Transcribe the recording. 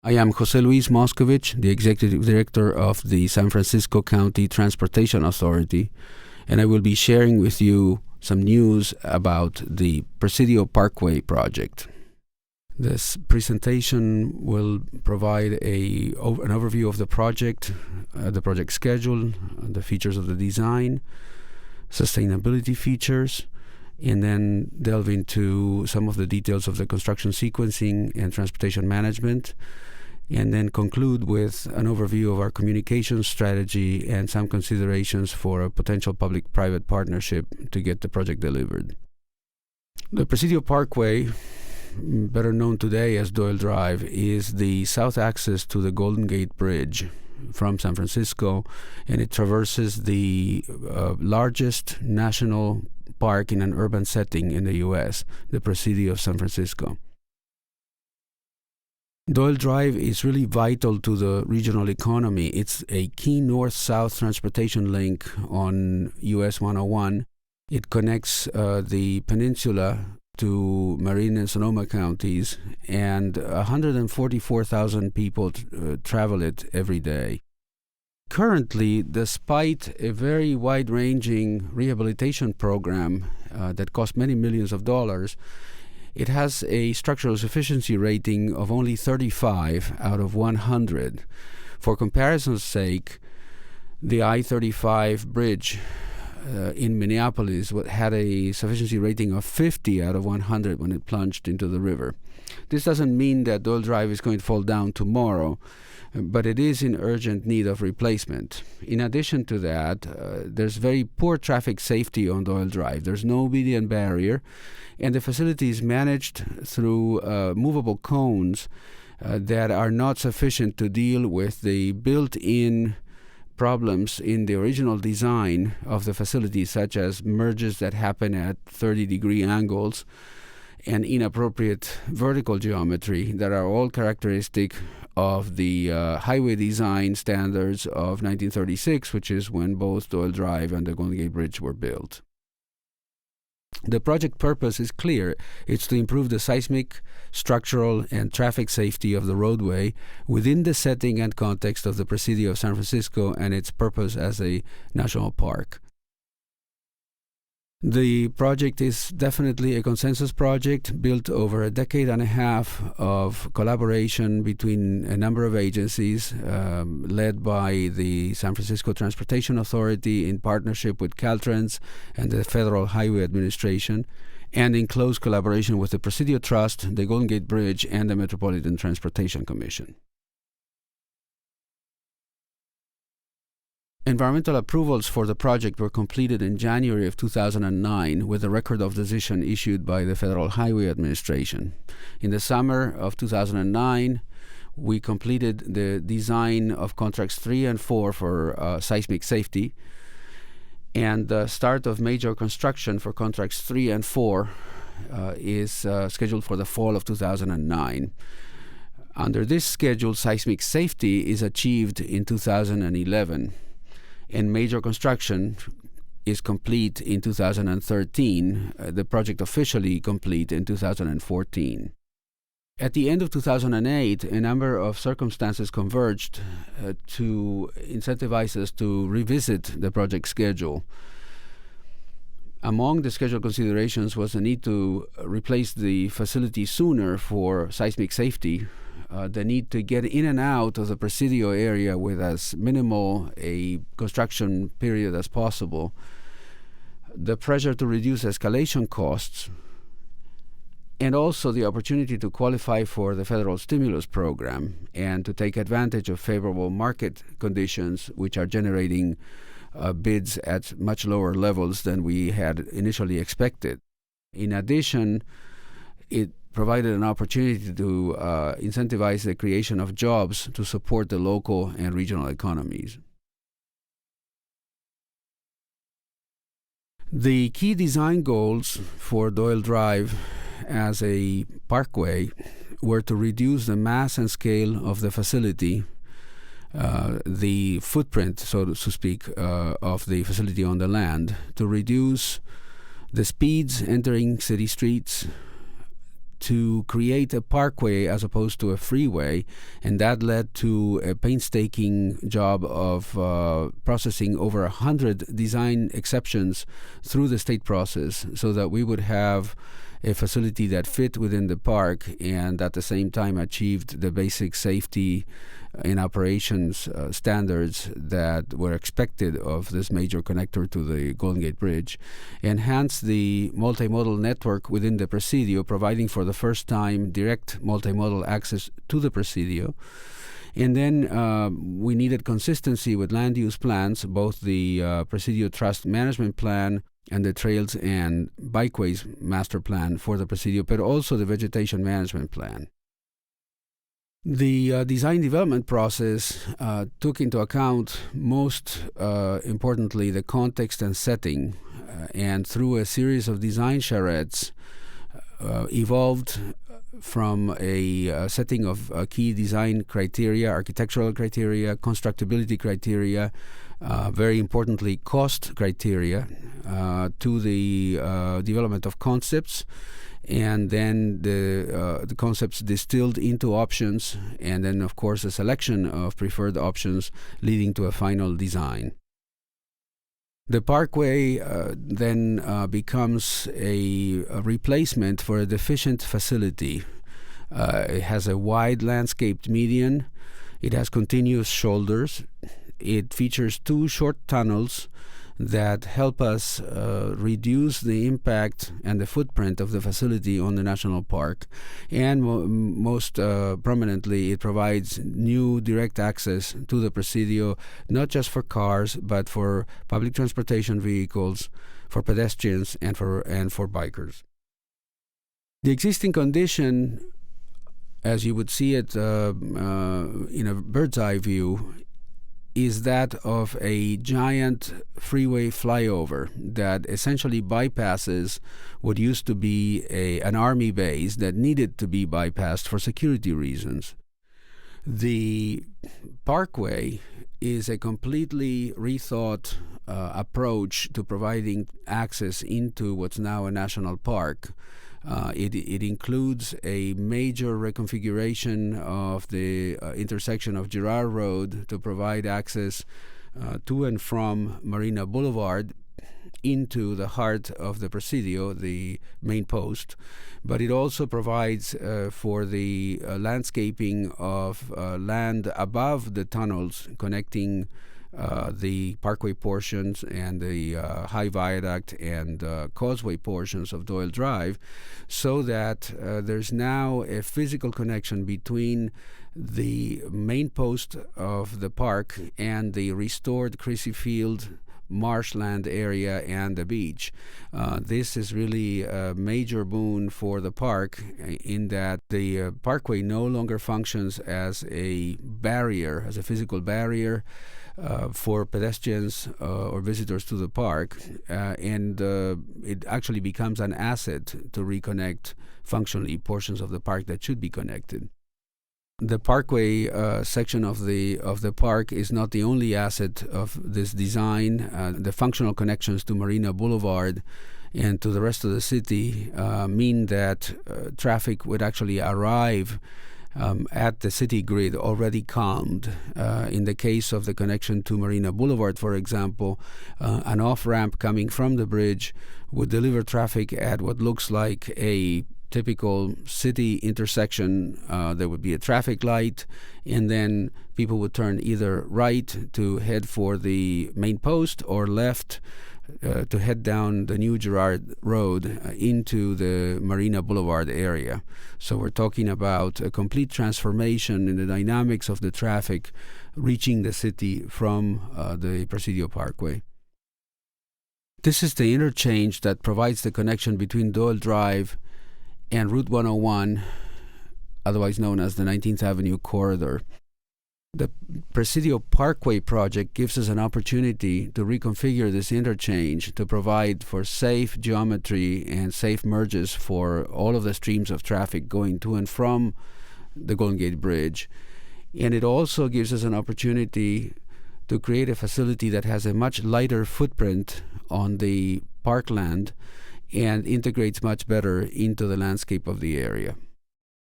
I am Jose Luis Moscovich, the Executive Director of the San Francisco County Transportation Authority, and I will be sharing with you some news about the Presidio Parkway project. This presentation will provide an overview of the project schedule, the features of the design, sustainability features, and then delve into some of the details of the construction sequencing and transportation management, and then conclude with an overview of our communications strategy and some considerations for a potential public-private partnership to get the project delivered. The Presidio Parkway, better known today as Doyle Drive, is the south access to the Golden Gate Bridge from San Francisco, and it traverses the largest national park in an urban setting in the U.S., the Presidio of San Francisco. Doyle Drive is really vital to the regional economy. It's a key north-south transportation link on US 101. It connects the peninsula to Marin and Sonoma counties, and 144,000 people travel it every day. Currently, despite a very wide-ranging rehabilitation program that costs many millions of dollars, it has a structural sufficiency rating of only 35 out of 100. For comparison's sake, the I-35 bridge in Minneapolis had a sufficiency rating of 50 out of 100 when it plunged into the river. This doesn't mean that Doyle Drive is going to fall down tomorrow, but it is in urgent need of replacement. In addition to that, there's very poor traffic safety on Doyle Drive. There's no median barrier, and the facility is managed through movable cones that are not sufficient to deal with the built-in problems in the original design of the facility, such as merges that happen at 30-degree angles and inappropriate vertical geometry that are all characteristic of the highway design standards of 1936, which is when both Doyle Drive and the Golden Gate Bridge were built. The project purpose is clear. It's to improve the seismic, structural, and traffic safety of the roadway within the setting and context of the Presidio of San Francisco and its purpose as a national park. The project is definitely a consensus project built over a decade and a half of collaboration between a number of agencies led by the San Francisco Transportation Authority in partnership with Caltrans and the Federal Highway Administration, and in close collaboration with the Presidio Trust, the Golden Gate Bridge, and the Metropolitan Transportation Commission. Environmental approvals for the project were completed in January of 2009 with a record of decision issued by the Federal Highway Administration. In the summer of 2009, we completed the design of contracts 3 and 4 for seismic safety, and the start of major construction for contracts 3 and 4 is scheduled for the fall of 2009. Under this schedule, seismic safety is achieved in 2011. And major construction is complete in 2013, the project officially complete in 2014. At the end of 2008, a number of circumstances converged to incentivize us to revisit the project schedule. Among the schedule considerations was the need to replace the facility sooner for seismic safety, the need to get in and out of the Presidio area with as minimal a construction period as possible, the pressure to reduce escalation costs, and also the opportunity to qualify for the federal stimulus program and to take advantage of favorable market conditions, which are generating bids at much lower levels than we had initially expected. In addition, it provided an opportunity to incentivize the creation of jobs to support the local and regional economies. The key design goals for Doyle Drive as a parkway were to reduce the mass and scale of the facility, the footprint, so to speak, of the facility on the land, to reduce the speeds entering city streets, to create a parkway as opposed to a freeway, and that led to a painstaking job of processing over 100 design exceptions through the state process so that we would have a facility that fit within the park and at the same time achieved the basic safety in operations standards that were expected of this major connector to the Golden Gate Bridge, enhance the multimodal network within the Presidio, providing for the first time direct multimodal access to the Presidio. And then we needed consistency with land use plans, both the Presidio Trust Management Plan and the Trails and Bikeways Master Plan for the Presidio, but also the Vegetation Management Plan. The design development process took into account, most importantly, the context and setting, and through a series of design charrettes, evolved from a setting of key design criteria, architectural criteria, constructability criteria, very importantly, cost criteria, to the development of concepts, and then the concepts distilled into options, and then, of course, a selection of preferred options leading to a final design. The parkway then becomes a replacement for a deficient facility. It has a wide landscaped median. It has continuous shoulders. It features 2 short tunnels that help us reduce the impact and the footprint of the facility on the national park. And most prominently, it provides new direct access to the Presidio, not just for cars, but for public transportation vehicles, for pedestrians, and for bikers. The existing condition, as you would see it in a bird's eye view, is that of a giant freeway flyover that essentially bypasses what used to be an army base that needed to be bypassed for security reasons. The parkway is a completely rethought approach to providing access into what's now a national park. It includes a major reconfiguration of the intersection of Girard Road to provide access to and from Marina Boulevard into the heart of the Presidio, the main post. But it also provides for the landscaping of land above the tunnels connecting the parkway portions and the high viaduct and causeway portions of Doyle Drive, so that there's now a physical connection between the main post of the park and the restored Crissy Field marshland area and the beach. This is really a major boon for the park in that the parkway no longer functions as a barrier, as a physical barrier for pedestrians or visitors to the park, and it actually becomes an asset to reconnect functionally portions of the park that should be connected. The parkway section of the park is not the only asset of this design. The functional connections to Marina Boulevard and to the rest of the city mean that traffic would actually arrive at the city grid already calmed. In the case of the connection to Marina Boulevard, for example, an off-ramp coming from the bridge would deliver traffic at what looks like a typical city intersection. There would be a traffic light, and then people would turn either right to head for the main post or left to head down the new Girard Road into the Marina Boulevard area. So we're talking about a complete transformation in the dynamics of the traffic reaching the city from the Presidio Parkway. This is the interchange that provides the connection between Doyle Drive and Route 101, otherwise known as the 19th Avenue Corridor. The Presidio Parkway project gives us an opportunity to reconfigure this interchange to provide for safe geometry and safe merges for all of the streams of traffic going to and from the Golden Gate Bridge. And it also gives us an opportunity to create a facility that has a much lighter footprint on the parkland and integrates much better into the landscape of the area.